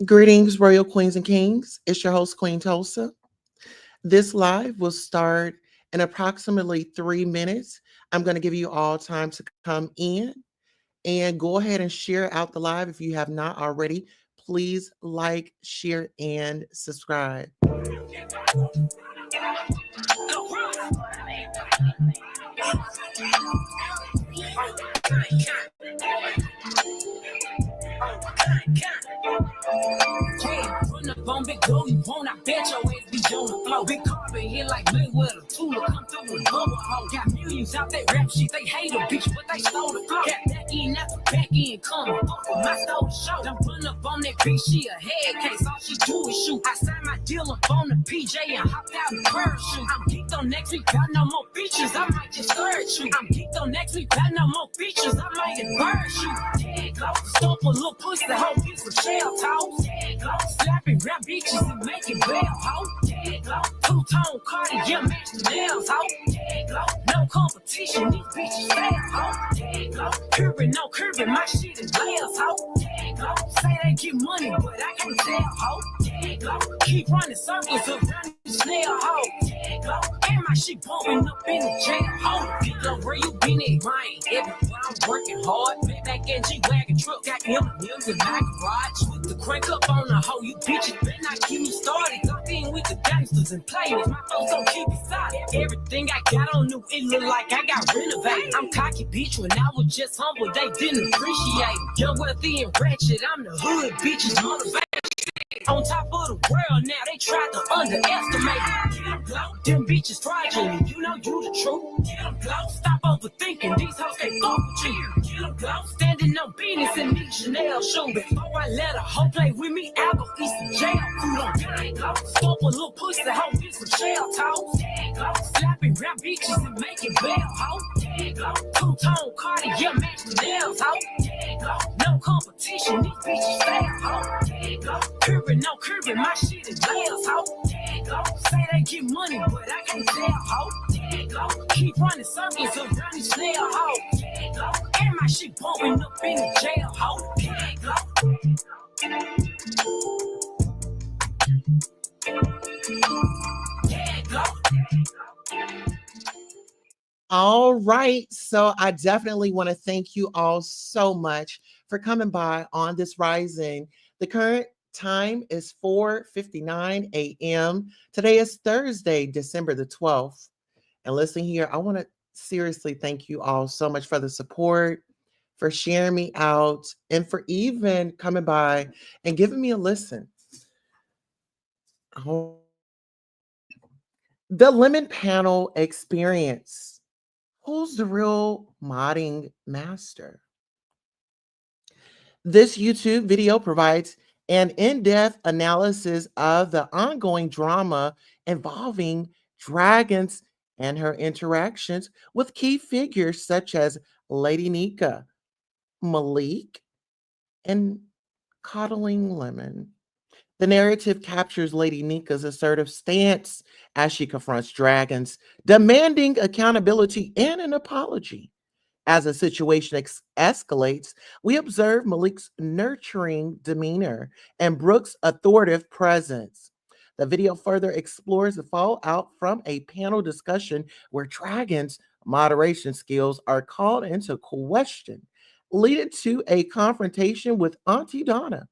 Greetings, Royal Queens and Kings. It's your host, Queen Tulsa. This live will start in approximately 3 minutes. I'm going to give you all time to come in and go ahead and share out the live. If you have not already, please like, share, and subscribe. Run up on big dough, you won't, I bet your ass be on the floor. Big carbon here like Mayweather, Tula come through with bubble hole. Got millions out that rap shit, they hate a bitch, but they stole the flow. Got back in, not the back end, coming up with my stole the show. Don't run up on that bitch, she a head case, all she do is shoot. I signed my deal up on the PJ and hopped out in parachute. I'm geeked on next week, got no more features, I might just search you. I'm geeked on next week, got no more features, I might just burst you. Dead glow, stomp a little pussy, whole piece of shell toes. Dead glow, slapping rap bitches and making bail, ho. Dead glow, two-tone Cartier match the nails, ho. Dead glow, no competition, these bitches fail, ho. Dead glow, curving, no curving, my shit is layers, ho. Dead glow, say they get money, but I can't tell, ho. Dead glow, keep running circles around the snail, ho. Dead glow, and my shit bumping up in the jail, ho. Get up where you been at, Ryan, everywhere I'm working hard. Back and G-Wagon truck, got M&M's in my garage. With the crank up on the hoe, you bitches better not keep me started. Locked in with the gangsters and players, my folks don't keep it solid. Everything I got on new, it look like I got renovated. I'm cocky, bitch, when I was just humble, they didn't appreciate it. Young, wealthy, and ratchet, I'm the hood, bitches motivated. On top of the world now, they tried to underestimate it. Get them glow, them bitches fraudulent, you know you the truth. Get them glow, stop overthinking, these hoes can't fuck with you. Get them glow, standing on business in these Chanel shoes. Before I let a hoe play with me, I'll go eat some jail food on gang glow. Stomp a little pussy, hoe get some shell toes. Gang glow, slapping rap bitches and making bail, ho. Gang glow, two-tone Cartier match the nails, ho. Gang glow, no competition, these bitches fail, ho. Gang glow, curving, no curving, my shit is layers, ho. Gang glow, say they get money, but I can't tell, ho. Gang glow, keep running circles around the snail, ho. Gang glow, and my shit bumping up in the jail, ho. Gang glow. Gang glow. All right. So I definitely want to thank you all so much for coming by on this rising. The current time is 4:59 a.m. Today is Thursday, December the 12th. And listen here, I want to seriously thank you all so much for the support, for sharing me out, and for even coming by and giving me a listen. Oh. The Lemon Panel Experience. Who's the real modding master? This YouTube video provides an in-depth analysis of the ongoing drama involving Dragons and her interactions with key figures such as Lady Nyca, Malik, and Coddling Lemon. The narrative captures Lady Nyca's assertive stance as she confronts Dragons, demanding accountability and an apology. As the situation escalates, we observe Malik's nurturing demeanor and Brooke's authoritative presence. The video further explores the fallout from a panel discussion where Dragons' moderation skills are called into question, leading to a confrontation with Aunty Donna.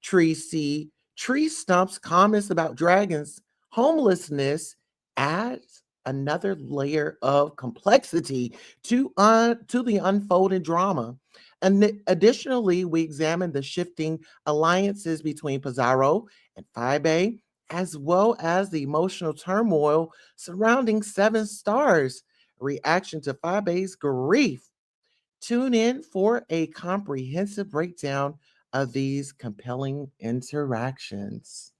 Treecey Tree Stump's comments about Dragons' homelessness adds another layer of complexity to the unfolding drama. And additionally, we examine the shifting alliances between Pizzaro and Fye Babe, as well as the emotional turmoil surrounding Sevyn Stars' reaction to Fye Babe's grief. Tune in for a comprehensive breakdown of these compelling interactions.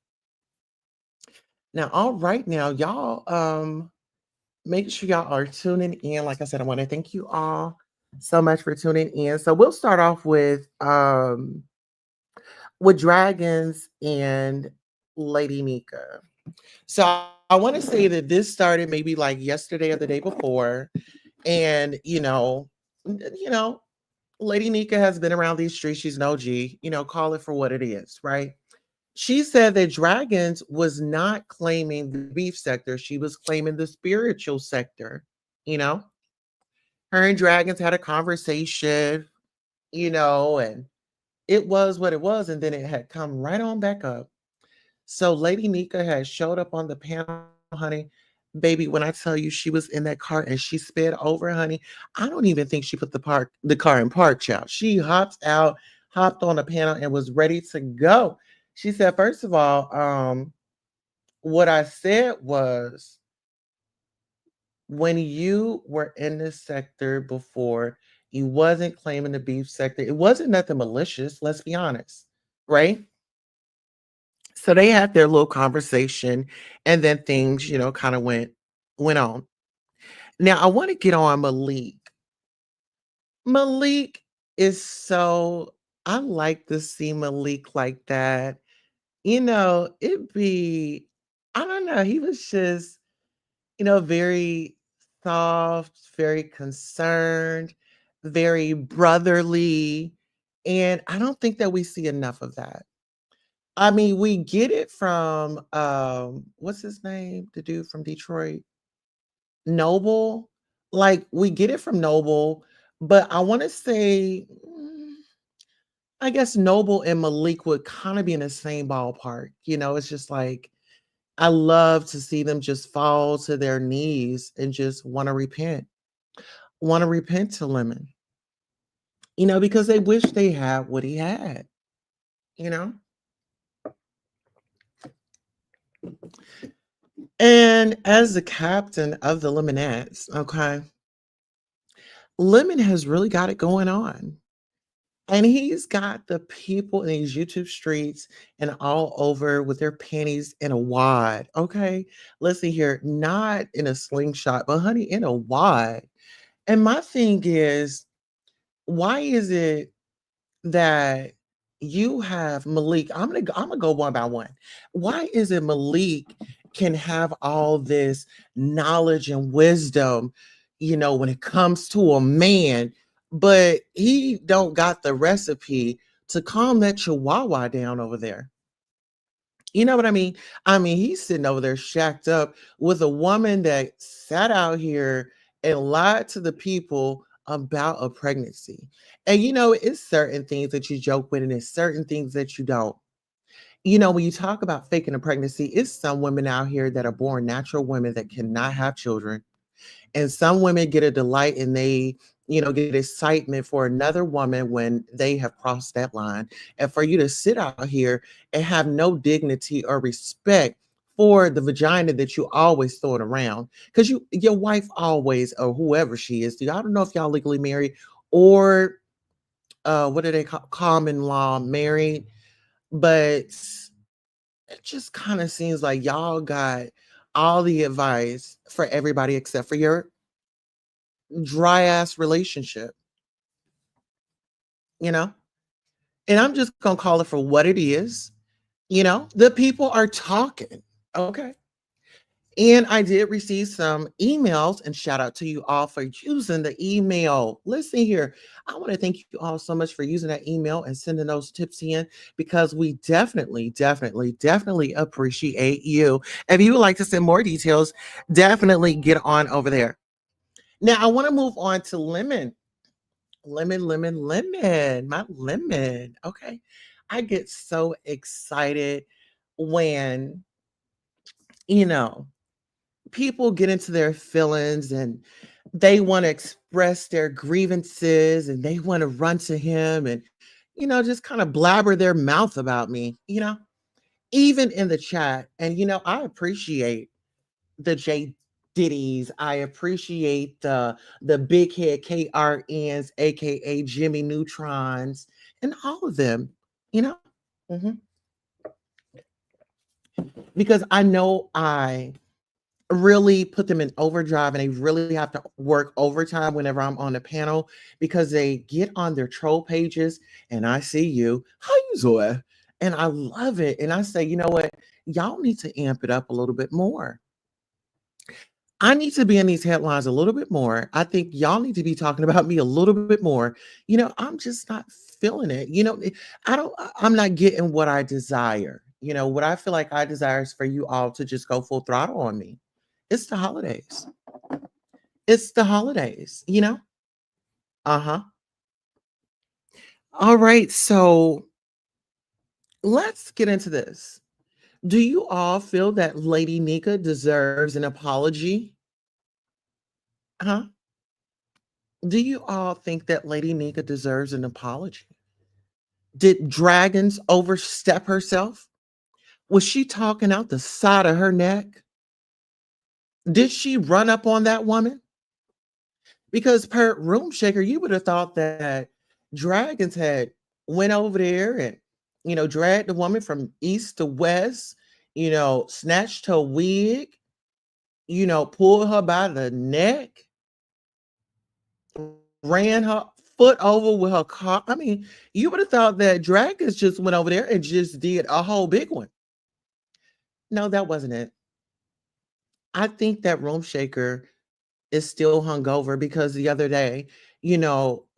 Now, all right, now y'all make sure y'all are tuning in. Like I said, I want to thank you all so much for tuning in. So we'll start off with Dragons and Lady Nyca. So I want to say that this started maybe like yesterday or the day before. And you know, Lady Nyca has been around these streets. She's an OG, call it for what it is, right? She said that Dragons was not claiming the beef sector, she was claiming the spiritual sector. You know, her and Dragons had a conversation, and it was what it was, and then it had come right on back up. So Lady Nyca had showed up on the panel, honey. Baby, when I tell you she was in that car and she sped over, honey, I don't even think she put the car in park, child. She hopped out, hopped on the panel, and was ready to go. She said, first of all, what I said was, when you were in this sector before, you wasn't claiming the beef sector. It wasn't nothing malicious, let's be honest, right? So they had their little conversation, and then things, kind of went on. Now I want to get on Malik. Malik is so I like to see Malik like that. It'd be I don't know, he was just, very soft, very concerned, very brotherly. And I don't think that we see enough of that. I mean, we get it from what's his name? The dude from Detroit, Noble. Like we get it from Noble, but I want to say I guess Noble and Malik would kind of be in the same ballpark. It's just like I love to see them just fall to their knees and just want to repent to Lemon, because they wish they had what he had, you know? And as the captain of the Lemonettes, okay, Lemon has really got it going on. And he's got the people in these YouTube streets and all over with their panties in a wad. Okay. Listen here, not in a slingshot, but honey, in a wad. And my thing is, why is it that you have Malik? I'm gonna go one by one. Why is it Malik can have all this knowledge and wisdom, when it comes to a man, but he don't got the recipe to calm that chihuahua down over there? You know what I mean? I mean, he's sitting over there shacked up with a woman that sat out here and lied to the people about a pregnancy. And it's certain things that you joke with, and it's certain things that you don't. When you talk about faking a pregnancy, it's some women out here that are born natural women that cannot have children, and some women get a delight and they, get excitement for another woman when they have crossed that line. And for you to sit out here and have no dignity or respect for the vagina that you always throw it around, because your wife always, or whoever she is, I don't know if y'all legally married or what do they call common law married, but it just kind of seems like y'all got all the advice for everybody except for your dry ass relationship, you know? And I'm just going to call it for what it is. The people are talking. Okay. And I did receive some emails, and shout out to you all for using the email. Listen here, I want to thank you all so much for using that email and sending those tips in, because we definitely, definitely, definitely appreciate you. If you would like to send more details, definitely get on over there. Now, I want to move on to Lemon. Lemon, lemon, lemon, my lemon. Okay. I get so excited when, you know, people get into their feelings and they want to express their grievances and they want to run to him and, just kind of blabber their mouth about me, even in the chat. And, I appreciate the J Diddy's. I appreciate the big head KRNs, aka Jimmy Neutrons, and all of them, you know, Mhm. because I know I really put them in overdrive and they really have to work overtime whenever I'm on the panel, because they get on their troll pages and I see you, how you doing? And I love it. And I say, you know what? Y'all need to amp it up a little bit more. I need to be in these headlines a little bit more. I think y'all need to be talking about me a little bit more. I'm just not feeling it. I'm not getting what I desire. What I feel like I desire is for you all to just go full throttle on me. It's the holidays. It's the holidays. Uh-huh. All right, so let's get into this. Do you all feel that Lady Nyca deserves an apology? Huh? Do you all think that Lady Nyca deserves an apology? Did Dragons overstep herself? Was she talking out the side of her neck? Did she run up on that woman? Because per Room Shaker, you would have thought that Dragons had went over there and dragged the woman from east to west, snatched her wig, pulled her by the neck, ran her foot over with her car. I mean, you would have thought that Dragons just went over there and just did a whole big one. No, that wasn't it. I think that Room Shaker is still hungover because the other day,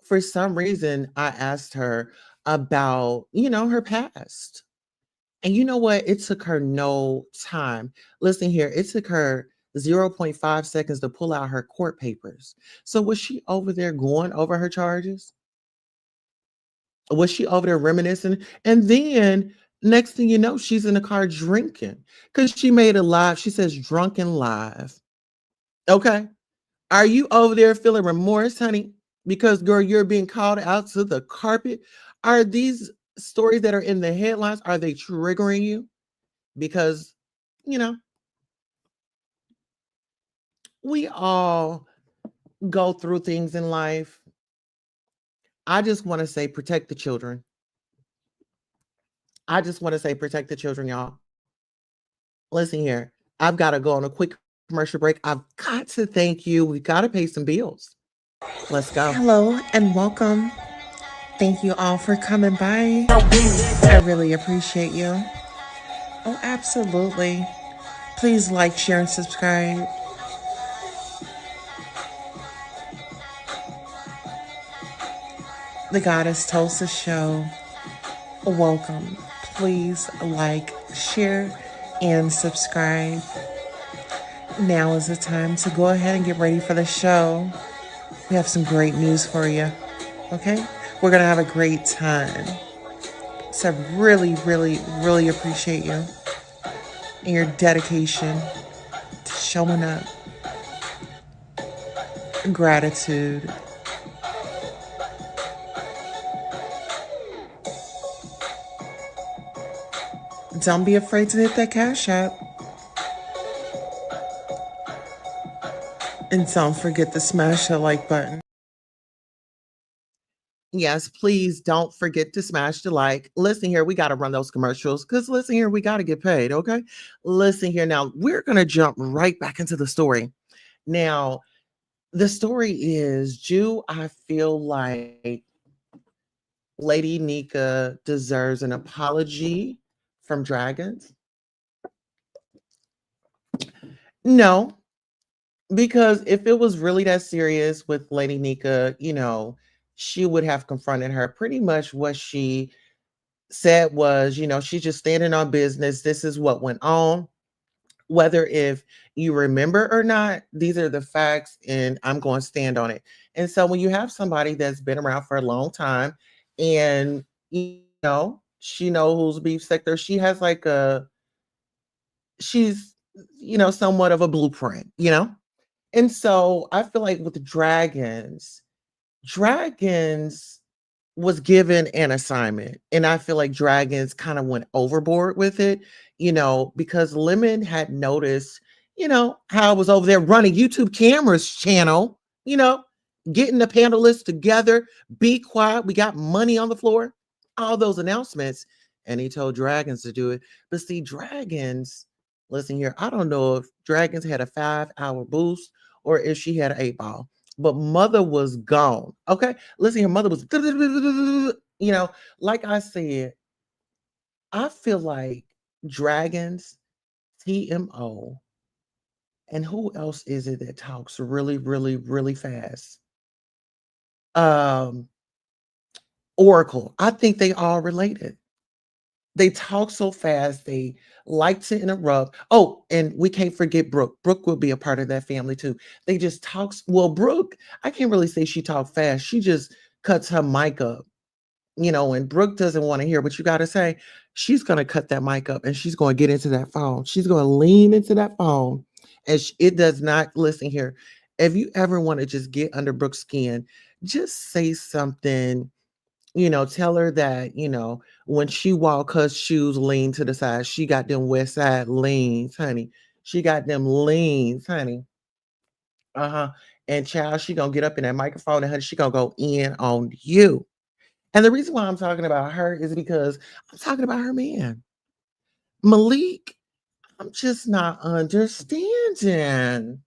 for some reason, I asked her about, her past. And you know what? It took her no time. Listen here, it took her zero point 0.5 seconds to pull out her court papers. So was she over there going over her charges? Was she over there reminiscing? And then next thing you know, she's in the car drinking because she made a live. She says drunken live. Okay. Are you over there feeling remorse, honey? Because, girl, you're being called out to the carpet. Are these stories that are in the headlines, are they triggering you? Because, you know, we all go through things in life. I just want to say protect the children. I just want to say protect the children, y'all. Listen here. I've got to go on a quick commercial break. I've got to thank you. We got to pay some bills. Let's go. Hello and welcome. Thank you all for coming by. I really appreciate you. Oh, absolutely. Please like, share, and subscribe. The Goddess Tulsa Show. Welcome. Please like, share, and subscribe. Now is the time to go ahead and get ready for the show. We have some great news for you. Okay? We're going to have a great time. So I really, really, really appreciate you and your dedication to showing up. Gratitude. Don't be afraid to hit that cash app. And don't forget to smash the like button. Yes, please don't forget to smash the like. Listen here, we got to run those commercials because listen here, we got to get paid. Okay. Listen here. Now, we're going to jump right back into the story. Now, the story is do I feel like Lady Nyca deserves an apology from Dragons? No, because if it was really that serious with Lady Nyca, she would have confronted her. Pretty much what she said was, she's just standing on business. This is what went on. Whether if you remember or not, these are the facts, and I'm going to stand on it. And so when you have somebody that's been around for a long time and she knows who's beef sector, she has like she's somewhat of a blueprint. And so I feel like with the Dragons was given an assignment. And I feel like Dragons kind of went overboard with it, because Lemon had noticed, how I was over there running YouTube cameras channel, getting the panelists together, be quiet. We got money on the floor, all those announcements. And he told Dragons to do it. But see, Dragons, listen here, I don't know if Dragons had a 5-hour boost or if she had an 8 ball, but mother was gone. Okay. Listen, her mother was, like I said, I feel like Dragons, TMO, and who else is it that talks really, really, really fast? Um, Oracle. I think they all related. They talk so fast. They like to interrupt. Oh, and we can't forget Brooke. Brooke will be a part of that family too. They just talks. Well, Brooke, I can't really say she talk fast. She just cuts her mic up, and Brooke doesn't want to hear what you got to say. She's going to cut that mic up and she's going to get into that phone. She's going to lean into that phone and it does not listen here. If you ever want to just get under Brooke's skin, just say something, tell her that, when she walk, her shoes lean to the side. She got them west side leans, honey. She got them leans, honey. Uh-huh. And child, she gonna get up in that microphone and honey, she gonna go in on you. And the reason why I'm talking about her is because I'm talking about her man. Malik, I'm just not understanding.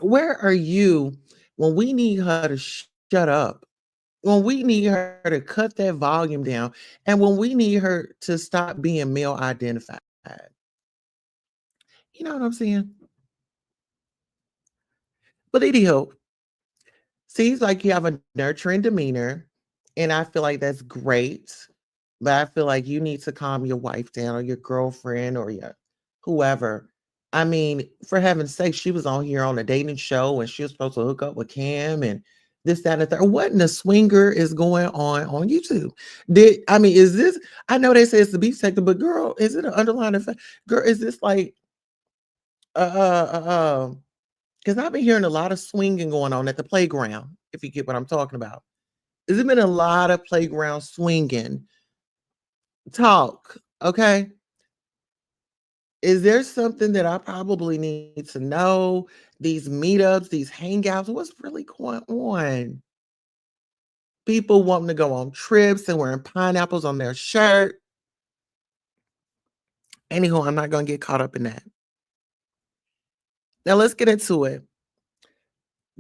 Where are you when we need her to shut up? When we need her to cut that volume down, and when we need her to stop being male identified. You know what I'm saying? But anyhow, seems like you have a nurturing demeanor, and I feel like that's great. But I feel like you need to calm your wife down or your girlfriend or your whoever. I mean, for heaven's sake, she was on here on a dating show and she was supposed to hook up with Cam and this, that, and the third. What in the swinger is going on YouTube? Is this? I know they say it's the beef sector, but girl, is it an underlying effect? Girl, is this like because I've been hearing a lot of swinging going on at the playground, if you get what I'm talking about. There's been a lot of playground swinging talk. Okay. Is there something that I probably need to know? These meetups, these hangouts, what's really going on? People wanting to go on trips and wearing pineapples on their shirt. Anyhow, I'm not going to get caught up in that. Now let's get into it.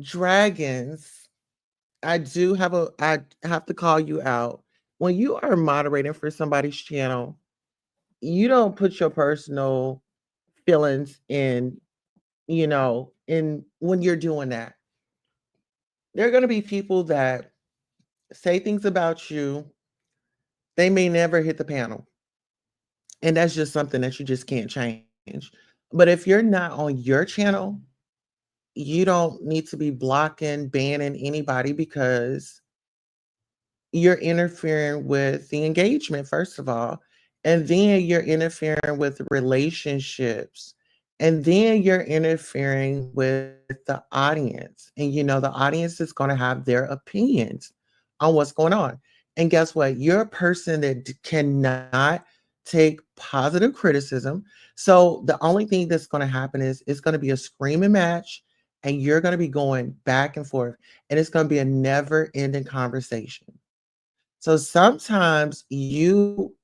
Dragons, I have to call you out. When you are moderating for somebody's channel, you don't put your personal feelings in when you're doing that. There are going to be people that say things about you. They may never hit the panel. And that's just something that you just can't change. But if you're not on your channel, you don't need to be blocking, banning anybody because you're interfering with the engagement, first of all. And then you're interfering with relationships. And then you're interfering with the audience. And the audience is going to have their opinions on what's going on. And guess what? You're a person that cannot take positive criticism. So the only thing that's going to happen is it's going to be a screaming match and you're going to be going back and forth. And it's going to be a never ending conversation. So sometimes you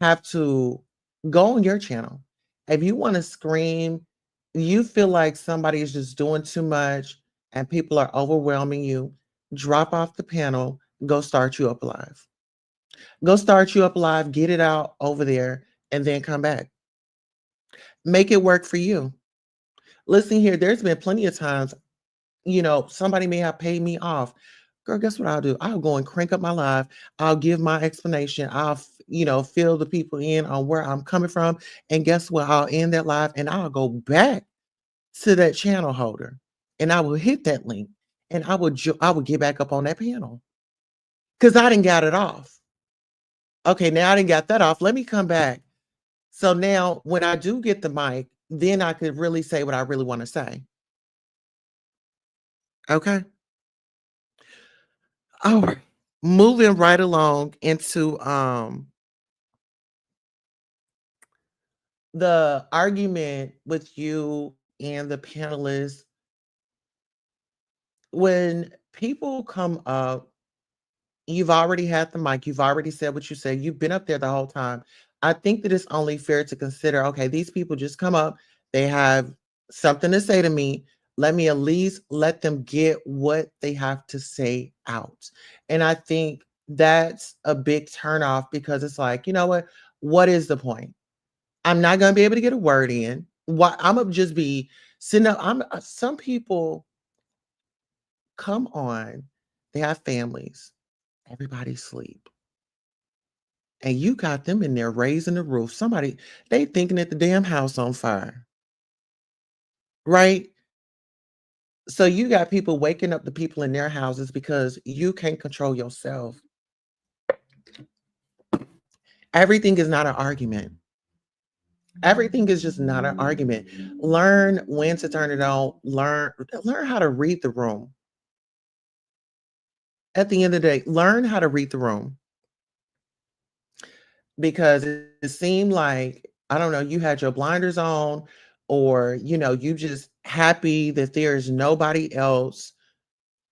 have to go on your channel. If you want to scream, you feel like somebody is just doing too much and people are overwhelming you, drop off the panel, go start you up live. Go start you up live, get it out over there, and then come back. Make it work for you. Listen here, there's been plenty of times, somebody may have paid me off. Girl, guess what I'll do? I'll go and crank up my live. I'll give my explanation. I'll fill the people in on where I'm coming from. And guess what? I'll end that live and I'll go back to that channel holder and I will hit that link and I would get back up on that panel because I didn't got it off. Okay, now I didn't got that off. Let me come back. So now when I do get the mic, then I could really say what I really want to say. Okay. All right. Moving right along into the argument with you and the panelists. When people come up, you've already had the mic, you've already said what you said, you've been up there the whole time. I think that it's only fair to consider, okay, these people just come up, they have something to say to me. Let me at least let them get what they have to say out. And I think that's a big turnoff because it's like, you know what is the point? I'm not gonna be able to get a word in. Why I'm gonna just be sitting up. Some people come on, they have families, everybody sleep. and you got them in there raising the roof. Somebody, they thinking that the damn house on fire, right? So you got people waking up the people in their houses because you can't control yourself. Everything is not an argument. Everything is just not an argument. Learn when to turn it on. Learn how to read the room. At the end of the day, learn how to read the room because it seemed like, I don't know, you had your blinders on, or you just happy that there's nobody else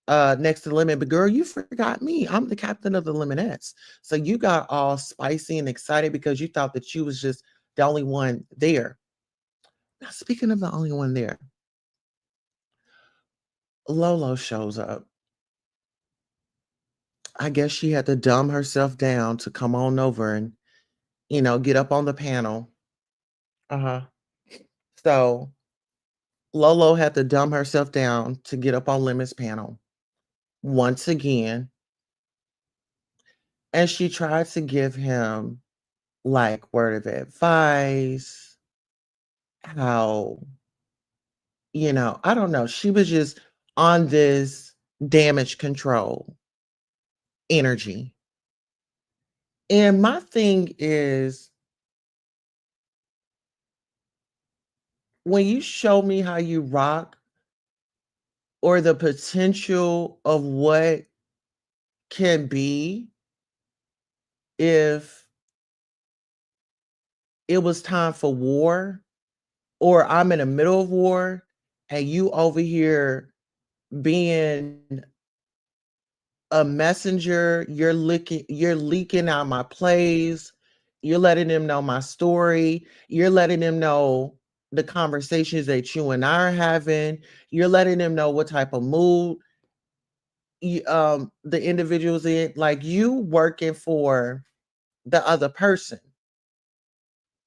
next to the lemon. But girl, you forgot me. I'm the captain of the Lemonettes. So you got all spicy and excited because you thought that you was just the only one there. Now, speaking of the only one there, Lolo shows up. I guess she had to dumb herself down to come on over and, get up on the panel. Uh-huh. So Lolo had to dumb herself down to get up on Lemon's panel once again. And she tried to give him like word of advice, how, I don't know. She was just on this damage control energy. And my thing is, when you show me how you rock or the potential of what can be if it was time for war, or I'm in the middle of war and you over here being a messenger, you're leaking out my plays, you're letting them know my story, you're letting them know the conversations that you and I are having, you're letting them know what type of mood the individuals in, like you working for the other person,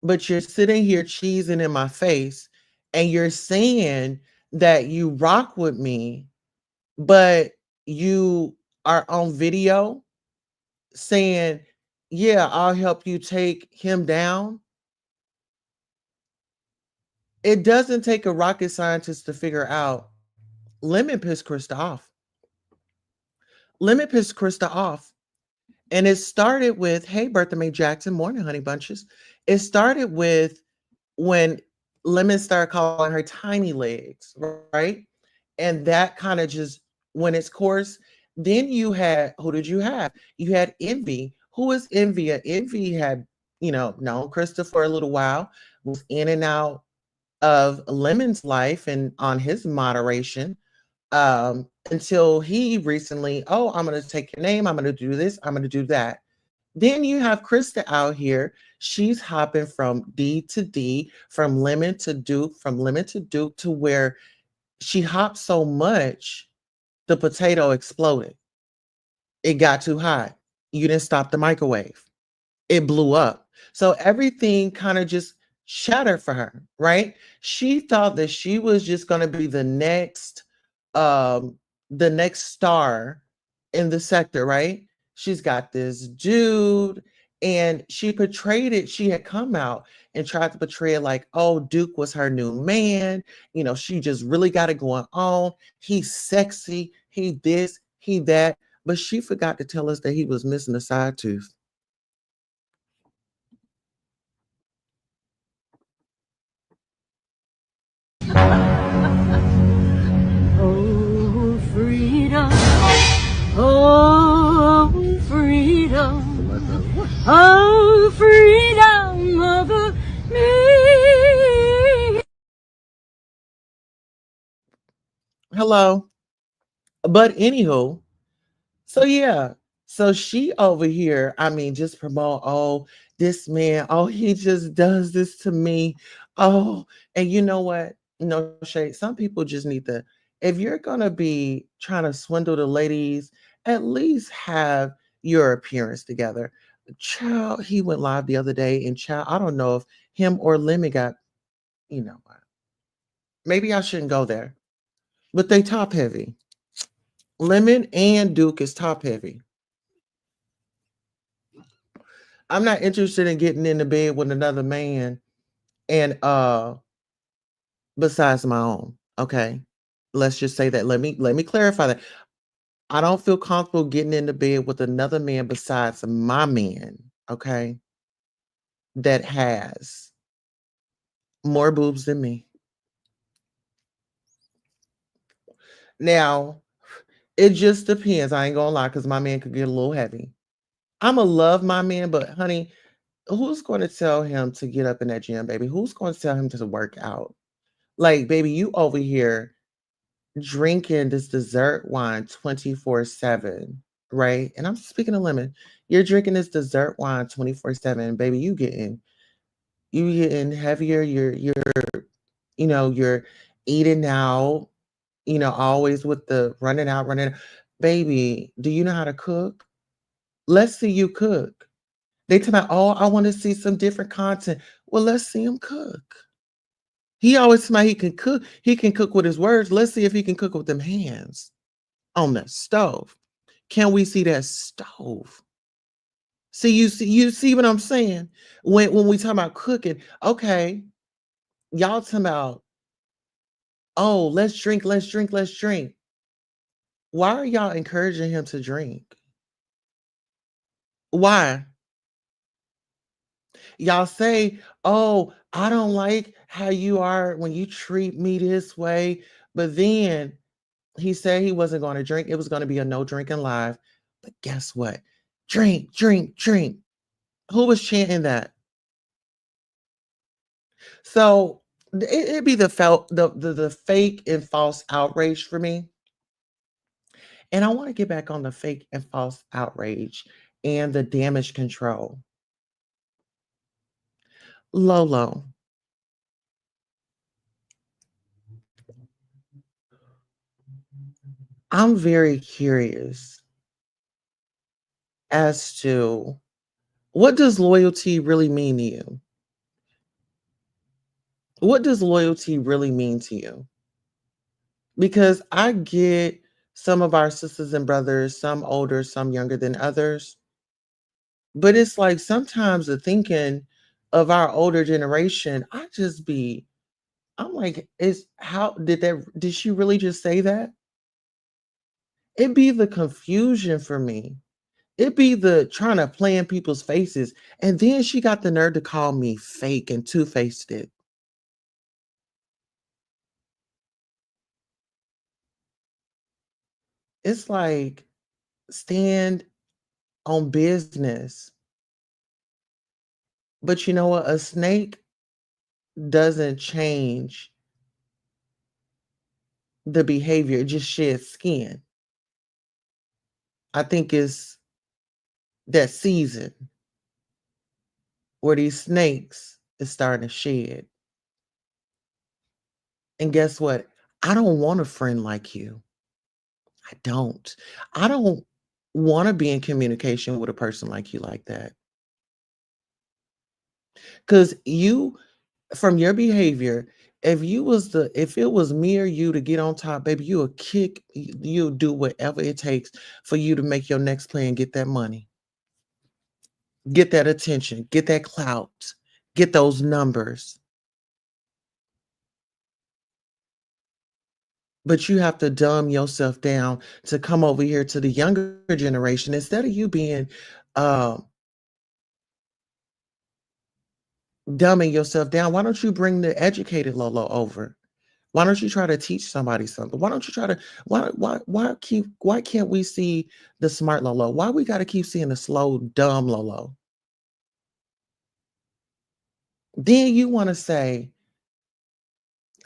but you're sitting here cheesing in my face and you're saying that you rock with me, but you are on video saying, yeah, I'll help you take him down. It doesn't take a rocket scientist to figure out Lemon pissed Krista off. Lemon pissed Krista off. And it started with, hey, Bertha Mae Jackson, morning, honey bunches. It started with when Lemon started calling her tiny legs, right? And that kind of just went its course. Then you had, who did you have? You had Envy. Who is Envy? Envy had, known Krista for a little while, was in and out of Lemon's life and on his moderation, until he recently, oh, I'm going to take your name. I'm going to do this. I'm going to do that. Then you have Krista out here. She's hopping from D to D, from Lemon to Duke, from Lemon to Duke, to where she hopped so much, the potato exploded. It got too hot. You didn't stop the microwave. It blew up. So everything kind of just shattered for her, right? She thought that she was just going to be um the next star in the sector, right? She's got this dude, and she portrayed it. She had come out and tried to portray it like, oh, Duke was her new man. She just really got it going on. He's sexy. He this, he that. But she forgot to tell us that he was missing a side tooth. Oh, freedom. Oh, freedom. Oh, freedom of me. Hello. But anywho, so yeah, so she over here, I mean, just promote, oh, this man, oh, he just does this to me. Oh, and you know what? No shade. Some people just need to, if you're gonna be trying to swindle the ladies, at least have your appearance together. Child, he went live the other day, and child, I don't know if him or Lemmy got, what? Maybe I shouldn't go there. But they top heavy. Lemon and Duke is top heavy. I'm not interested in getting into bed with another man and besides my own. Okay. Let's just say that. Let me clarify that. I don't feel comfortable getting into bed with another man besides my man, okay, that has more boobs than me. Now, it just depends. I ain't gonna lie, because my man could get a little heavy. I'ma love my man, but honey, who's going to tell him to get up in that gym, baby? Who's going to tell him to work out? Like, baby, you over here drinking this dessert wine 24/7, right? And I'm speaking of lemon. You're drinking this dessert wine 24/7, baby. You getting heavier. You're eating out, always with the running out, running out. Baby, do you know how to cook? Let's see you cook. They tell me, oh, I want to see some different content. Well, let's see him cook. He always tell me he can cook. He can cook with his words. Let's see if he can cook with them hands on the stove. Can we see that stove? See what I'm saying? When we talk about cooking, okay, y'all talking about, oh, let's drink, let's drink, let's drink. Why are y'all encouraging him to drink? Why? Y'all say, oh, I don't like how you are when you treat me this way. But then he said he wasn't going to drink. It was going to be a no drinking live. But guess what? Drink, drink, drink. Who was chanting that? So it'd be the fake and false outrage for me. And I want to get back on the fake and false outrage and the damage control. Lolo, I'm very curious as to what does loyalty really mean to you? What does loyalty really mean to you? Because I get some of our sisters and brothers, some older, some younger than others, but it's like sometimes the thinking of our older generation, I'm like, is how did she really just say that? It be the confusion for me. It be the trying to play in people's faces. And then she got the nerve to call me fake and two-faced it. It's like stand on business. But you know what? A snake doesn't change the behavior, it just sheds skin. I think it's that season where these snakes is starting to shed. And guess what? I don't want a friend like you. I don't. I don't want to be in communication with a person like you like that. Because you, from your behavior, if it was me or you to get on top, baby, you will kick, you'll do whatever it takes for you to make your next play and get that money, get that attention, get that clout, get those numbers. But you have to dumb yourself down to come over here to the younger generation instead of you being uh, dumbing yourself down. Why don't you bring the educated Lolo over? Why don't you try to teach somebody something? Why don't you try to why can't we see the smart Lolo? Why we got to keep seeing the slow dumb Lolo? Then you want to say,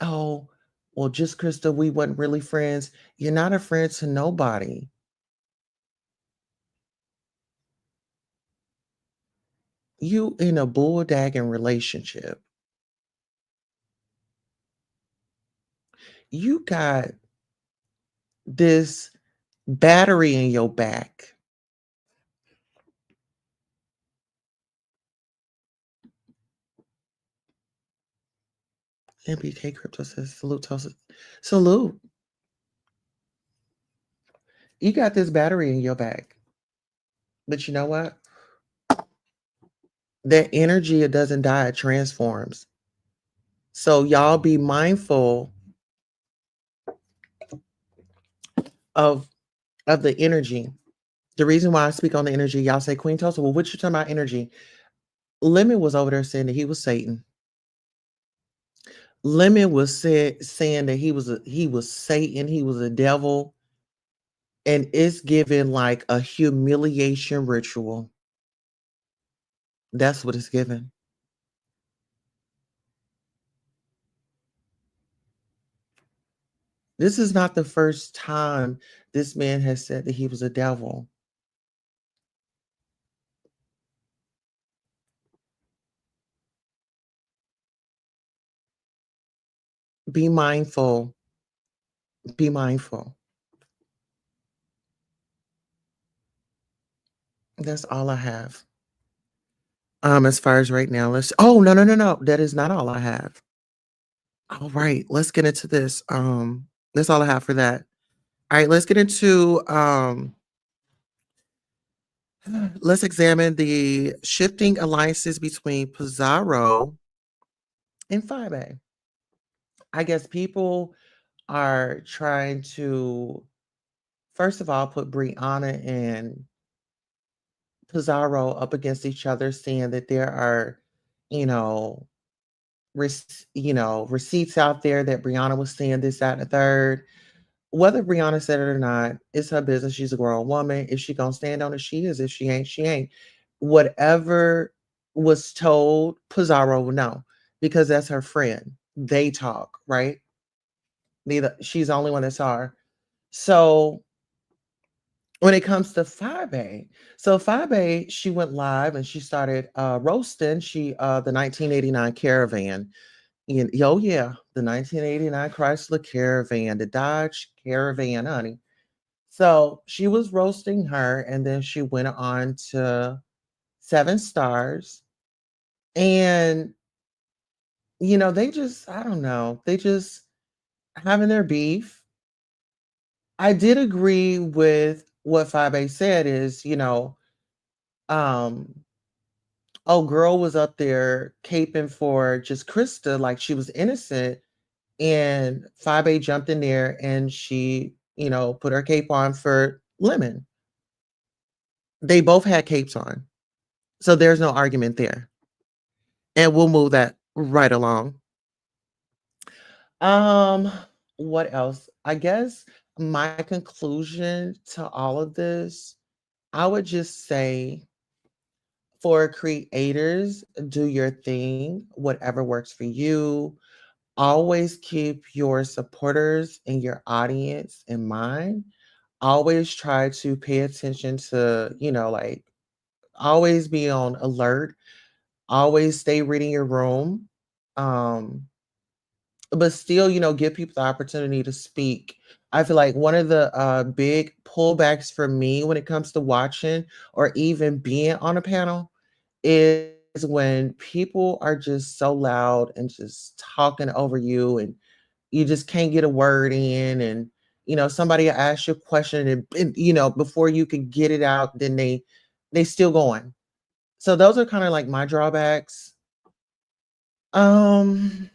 "Oh, well, just Krista, we wasn't really friends." You're not a friend to nobody. You in a bulldagging relationship. You got this battery in your back. MBK Crypto says, salute, Tosa. Salute. You got this battery in your back. But you know what? That energy, it doesn't die, it transforms. So y'all be mindful of the energy. The reason why I speak on the energy, y'all say, Queen Tulsa, well, what you talking about energy? Lemon was over there saying that he was Satan. Lemon was saying that he was Satan, he was a devil, and it's given like a humiliation ritual. That's what it's given. This is not the first time this man has said that he was a devil. Be mindful. Be mindful. That's all I have. As far as right now, let's oh no, no, no, no. That is not all I have. All right, let's get into this. That's all I have for that. All right, let's get into let's examine the shifting alliances between Pizzaro and Fye Babe. I guess people are trying to first of all put Brianna and Pizzaro up against each other, saying that there are, you know, receipts out there that Brianna was saying this, that, and the third. Whether Brianna said it or not, it's her business. She's a grown woman. If she gonna stand on it, she is. If she ain't, she ain't. Whatever was told, Pizzaro will know because that's her friend. They talk, right? Neither she's the only one that saw her. So when it comes to Fabe, so Fabe, she went live and she started roasting. The 1989 Caravan. Oh yeah, the 1989 Chrysler Caravan, the Dodge Caravan, honey. So she was roasting her, and then she went on to Sevyn Stars. And, they just, I don't know, they just having their beef. I did agree with what Fabe said is, um, oh, girl was up there caping for just Krista like she was innocent. And Fabe jumped in there and she, put her cape on for Lemon. They both had capes on. So there's no argument there. And we'll move that right along. Um, what else? I guess my conclusion to all of this, I would just say for creators, do your thing, whatever works for you. Always keep your supporters and your audience in mind. Always try to pay attention to, like always be on alert. Always stay reading your room. Um, but still, give people the opportunity to speak. I feel like one of the big pullbacks for me when it comes to watching or even being on a panel is when people are just so loud and just talking over you and you just can't get a word in and somebody asks you a question and before you can get it out then they still going. So those are kind of like my drawbacks. um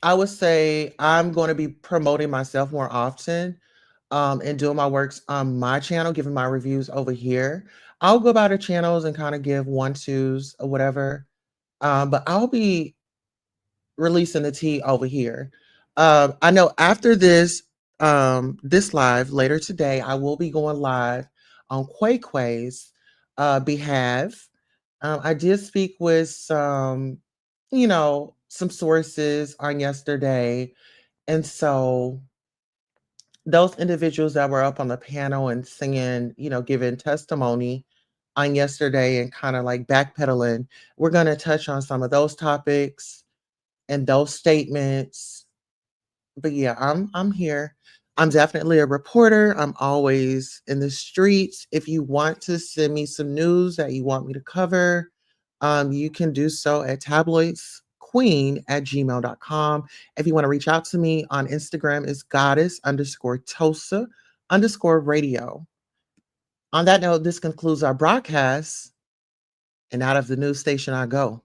I would say I'm going to be promoting myself more often, and doing my works on my channel, giving my reviews over here. I'll go by the channels and kind of give one twos or whatever. But I'll be releasing the tea over here. I know after this live later today, I will be going live on Quay Quay's behalf. I did speak with some sources on yesterday, and so those individuals that were up on the panel and singing, giving testimony on yesterday and kind of like backpedaling, we're going to touch on some of those topics and those statements. But yeah, I'm here. I'm definitely a reporter. I'm always in the streets. If you want to send me some news that you want me to cover, you can do so at tabloidsqueen@gmail.com. If you want to reach out to me on Instagram, it's goddess_Tosa_radio. On that note, this concludes our broadcast, and out of the news station I go.